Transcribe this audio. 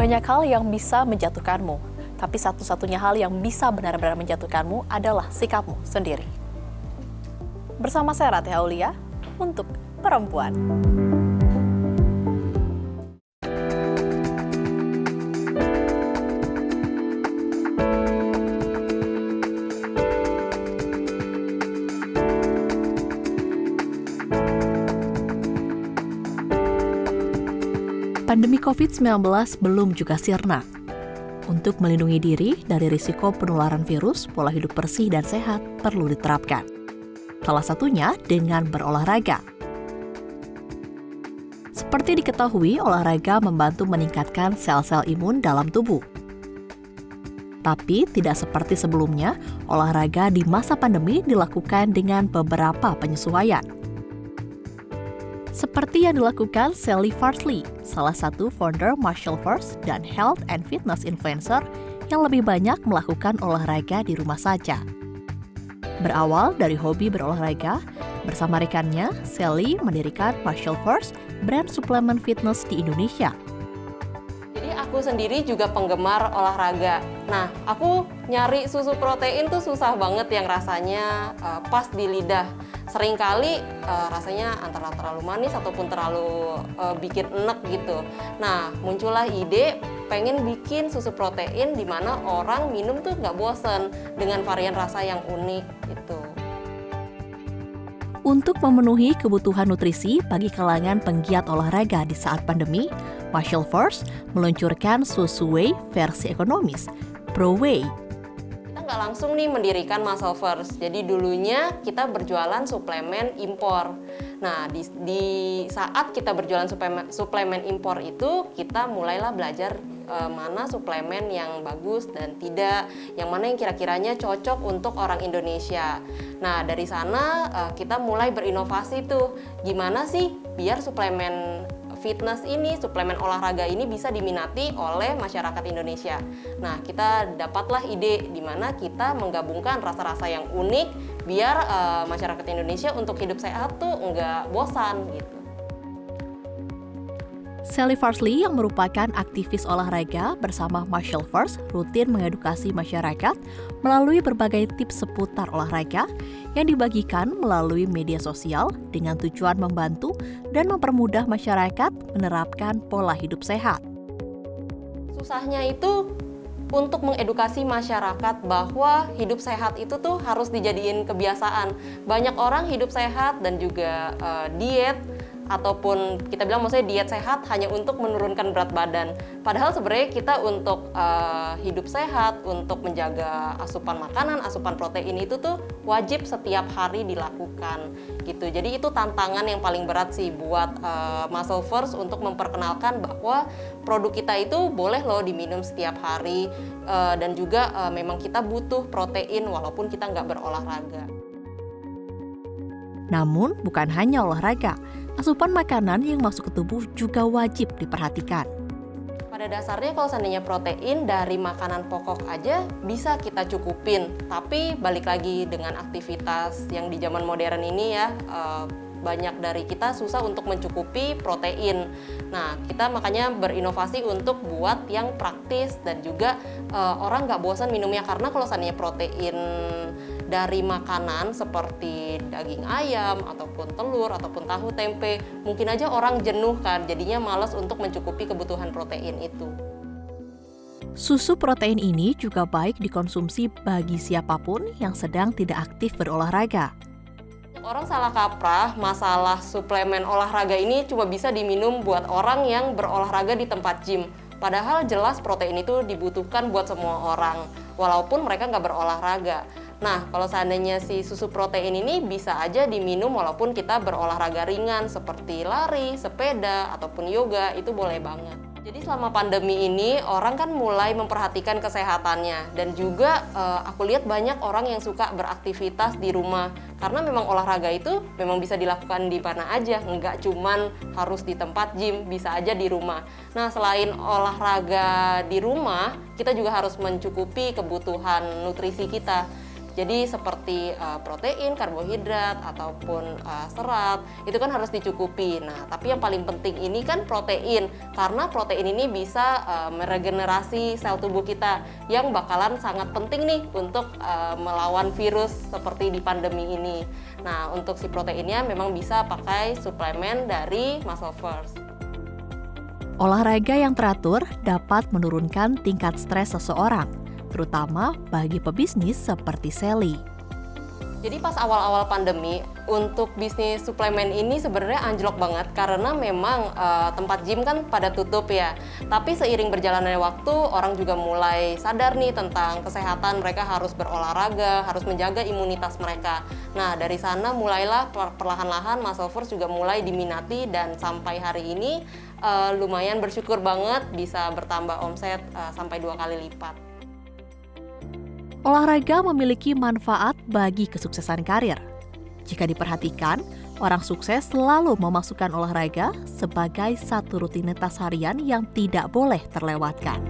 Banyak hal yang bisa menjatuhkanmu, tapi satu-satunya hal yang bisa benar-benar menjatuhkanmu adalah sikapmu sendiri. Bersama saya Ratih Aulia, untuk perempuan. Pandemi COVID-19 belum juga sirna. Untuk melindungi diri dari risiko penularan virus, pola hidup bersih dan sehat perlu diterapkan. Salah satunya dengan berolahraga. Seperti diketahui, olahraga membantu meningkatkan sel-sel imun dalam tubuh. Tapi tidak seperti sebelumnya, olahraga di masa pandemi dilakukan dengan beberapa penyesuaian. Seperti yang dilakukan Sally Farsley, salah satu founder Martial Force dan health and fitness influencer yang lebih banyak melakukan olahraga di rumah saja. Berawal dari hobi berolahraga, bersama rekannya, Sally mendirikan Martial Force, brand suplemen fitness di Indonesia. Jadi aku sendiri juga penggemar olahraga. Nah, aku nyari susu protein tuh susah banget yang rasanya pas di lidah. Seringkali rasanya antara terlalu manis ataupun terlalu bikin enek gitu. Nah, muncullah ide pengen bikin susu protein di mana orang minum tuh nggak bosen dengan varian rasa yang unik gitu. Untuk memenuhi kebutuhan nutrisi bagi kalangan penggiat olahraga di saat pandemi, Martial Force meluncurkan susu whey versi ekonomis, Pro Whey. Nggak langsung nih mendirikan Muscle First. Jadi dulunya kita berjualan suplemen impor. Nah, di saat kita berjualan suplemen impor itu, kita mulailah belajar mana suplemen yang bagus dan tidak, yang mana yang kira-kiranya cocok untuk orang Indonesia. Nah, dari sana kita mulai berinovasi tuh, gimana sih biar suplemen fitness ini, suplemen olahraga ini bisa diminati oleh masyarakat Indonesia. Nah, kita dapatlah ide di mana kita menggabungkan rasa-rasa yang unik biar masyarakat Indonesia untuk hidup sehat tuh nggak bosan gitu. Sally Farsley yang merupakan aktivis olahraga bersama Martial Force rutin mengedukasi masyarakat melalui berbagai tips seputar olahraga yang dibagikan melalui media sosial dengan tujuan membantu dan mempermudah masyarakat menerapkan pola hidup sehat. Susahnya itu untuk mengedukasi masyarakat bahwa hidup sehat itu tuh harus dijadiin kebiasaan. Banyak orang hidup sehat dan juga diet, ataupun kita bilang maksudnya diet sehat hanya untuk menurunkan berat badan. Padahal sebenarnya kita untuk hidup sehat, untuk menjaga asupan makanan, asupan protein itu tuh wajib setiap hari dilakukan gitu. Jadi itu tantangan yang paling berat sih buat Muscle First untuk memperkenalkan bahwa produk kita itu boleh loh diminum setiap hari dan juga memang kita butuh protein walaupun kita nggak berolahraga. Namun bukan hanya olahraga, asupan makanan yang masuk ke tubuh juga wajib diperhatikan. Pada dasarnya kalau seandainya protein dari makanan pokok aja bisa kita cukupin, tapi balik lagi dengan aktivitas yang di zaman modern ini ya, banyak dari kita susah untuk mencukupi protein. Nah, kita makanya berinovasi untuk buat yang praktis dan juga orang nggak bosan minumnya, karena kalau seandainya protein dari makanan seperti daging ayam ataupun telur ataupun tahu tempe, mungkin aja orang jenuh kan, jadinya malas untuk mencukupi kebutuhan protein itu. Susu protein ini juga baik dikonsumsi bagi siapapun yang sedang tidak aktif berolahraga. Orang salah kaprah masalah suplemen olahraga ini cuma bisa diminum buat orang yang berolahraga di tempat gym. Padahal jelas protein itu dibutuhkan buat semua orang, walaupun mereka nggak berolahraga. Nah, kalau seandainya si susu protein ini bisa aja diminum walaupun kita berolahraga ringan seperti lari, sepeda, ataupun yoga, itu boleh banget. Jadi selama pandemi ini orang kan mulai memperhatikan kesehatannya, dan juga aku lihat banyak orang yang suka beraktivitas di rumah karena memang olahraga itu memang bisa dilakukan di mana aja, nggak cuman harus di tempat gym, bisa aja di rumah. Nah, selain olahraga di rumah, kita juga harus mencukupi kebutuhan nutrisi kita. Jadi seperti protein, karbohidrat, ataupun serat, itu kan harus dicukupi. Nah, tapi yang paling penting ini kan protein, karena protein ini bisa meregenerasi sel tubuh kita yang bakalan sangat penting nih untuk melawan virus seperti di pandemi ini. Nah, untuk si proteinnya memang bisa pakai suplemen dari Muscle First. Olahraga yang teratur dapat menurunkan tingkat stres seseorang, terutama bagi pebisnis seperti Sally. Jadi pas awal-awal pandemi, untuk bisnis suplemen ini sebenarnya anjlok banget karena memang tempat gym kan pada tutup ya. Tapi seiring berjalannya waktu, orang juga mulai sadar nih tentang kesehatan, mereka harus berolahraga, harus menjaga imunitas mereka. Nah, dari sana mulailah perlahan-lahan Muscle First juga mulai diminati dan sampai hari ini lumayan bersyukur banget bisa bertambah omset sampai 2 kali lipat. Olahraga memiliki manfaat bagi kesuksesan karir. Jika diperhatikan, orang sukses selalu memasukkan olahraga sebagai satu rutinitas harian yang tidak boleh terlewatkan.